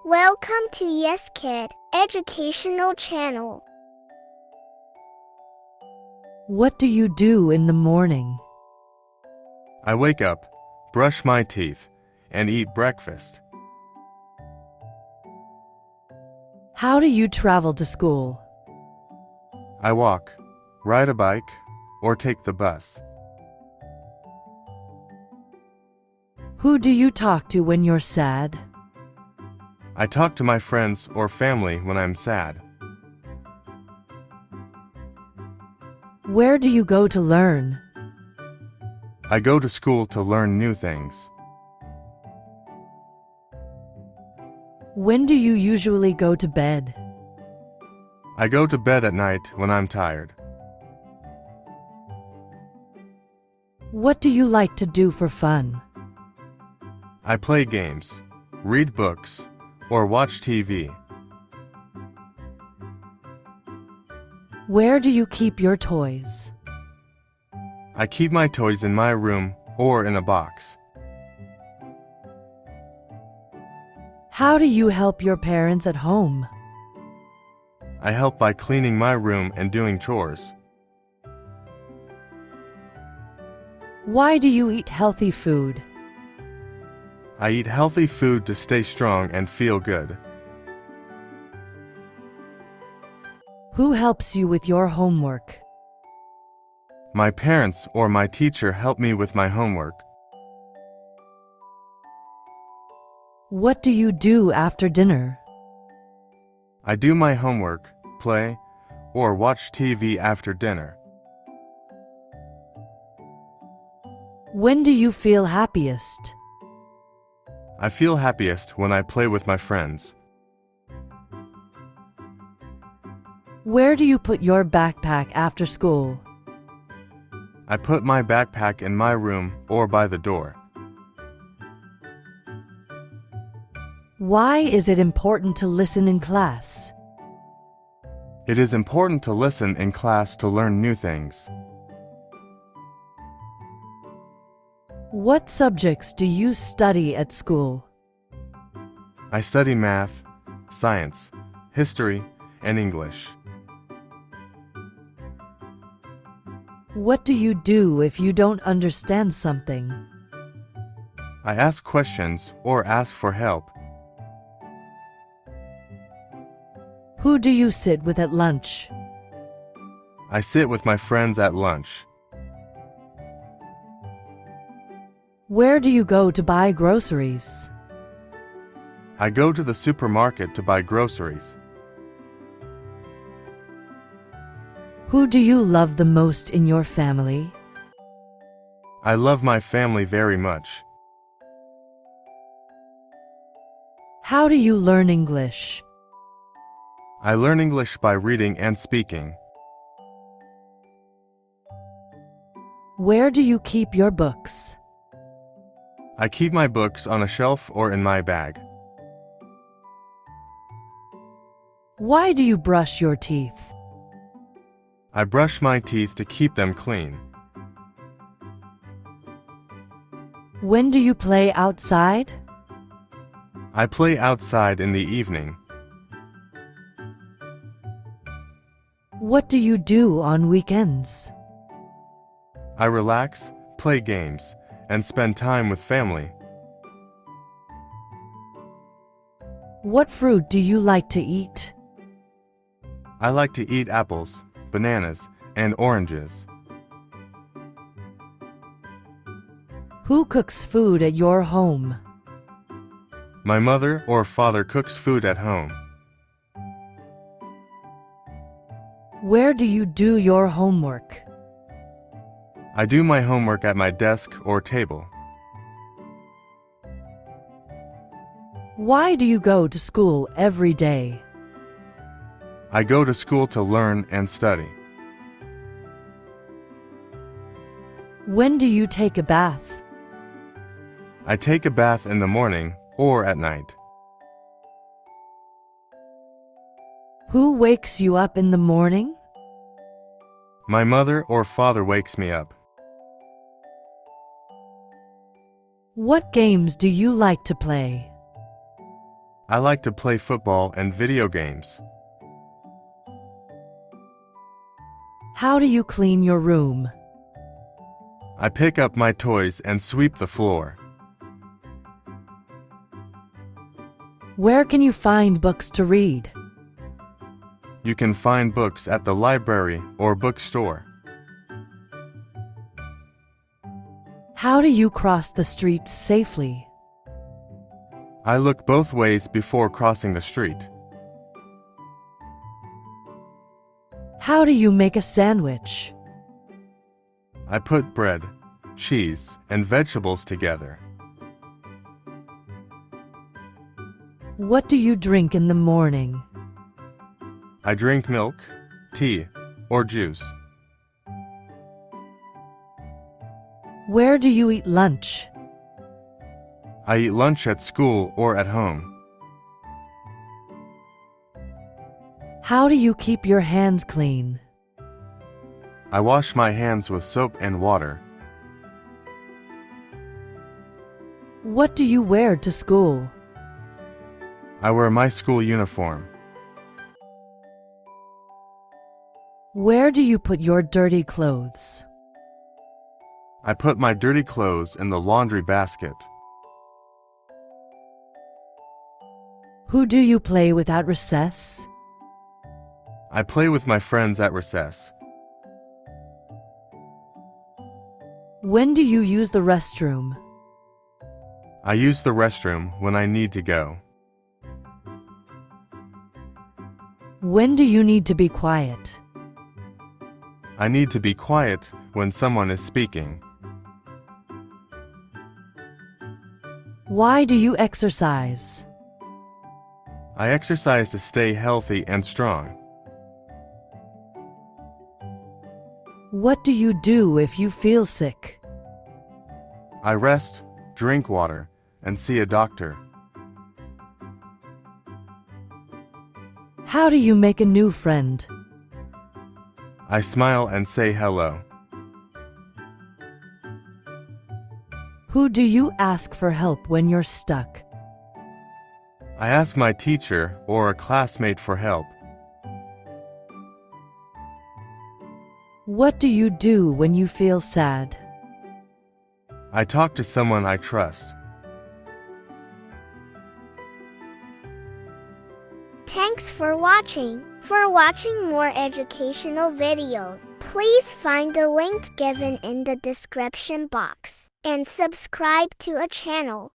Welcome to Yes Kid Educational Channel. What do you do in the morning? I wake up, brush my teeth, and eat breakfast. How do you travel to school? I walk, ride a bike, or take the bus. Who do you talk to when you're sad? I talk to my friends or family when I'm sad. Where do you go to learn? I go to school to learn new things. When do you usually go to bed? I go to bed at night when I'm tired. What do you like to do for fun? I play games, read books, or watch TV. Where do you keep your toys? I keep my toys in my room or in a box. How do you help your parents at home? I help by cleaning my room and doing chores. Why do you eat healthy food? I eat healthy food to stay strong and feel good. Who helps you with your homework? My parents or my teacher help me with my homework. What do you do after dinner? I do my homework, play, or watch TV after dinner. When do you feel happiest? I feel happiest when I play with my friends. Where do you put your backpack after school? I put my backpack in my room or by the door. Why is it important to listen in class? It is important to listen in class to learn new things. What subjects do you study at school? I study math, science, history, and English. What do you do if you don't understand something? I ask questions or ask for help. Who do you sit with at lunch? I sit with my friends at lunch. Where do you go to buy groceries? I go to the supermarket to buy groceries. Who do you love the most in your family? I love my family very much. How do you learn English? I learn English by reading and speaking. Where do you keep your books? I keep my books on a shelf or in my bag. Why do you brush your teeth? I brush my teeth to keep them clean. When do you play outside? I play outside in the evening. What do you do on weekends? I relax, play games, and spend time with family. What fruit do you like to eat? I like to eat apples, bananas, and oranges. Who cooks food at your home? My mother or father cooks food at home. Where do you do your homework? I do my homework at my desk or table. Why do you go to school every day? I go to school to learn and study. When do you take a bath? I take a bath in the morning or at night. Who wakes you up in the morning? My mother or father wakes me up. What games do you like to play? I like to play football and video games. How do you clean your room? I pick up my toys and sweep the floor. Where can you find books to read? You can find books at the library or bookstore. How do you cross the street safely? I look both ways before crossing the street. How do you make a sandwich? I put bread, cheese, and vegetables together. What do you drink in the morning? I drink milk, tea, or juice. Where do you eat lunch? I eat lunch at school or at home. How do you keep your hands clean? I wash my hands with soap and water. What do you wear to school? I wear my school uniform. Where do you put your dirty clothes? I put my dirty clothes in the laundry basket. Who do you play with at recess? I play with my friends at recess. When do you use the restroom? I use the restroom when I need to go. When do you need to be quiet? I need to be quiet when someone is speaking. Why do you exercise? I exercise to stay healthy and strong. What do you do if you feel sick? I rest, drink water, and see a doctor. How do you make a new friend? I smile and say hello. Who do you ask for help when you're stuck? I ask my teacher or a classmate for help. What do you do when you feel sad? I talk to someone I trust. Thanks for watching. For watching more educational videos, please find the link given in the description box and subscribe to a channel.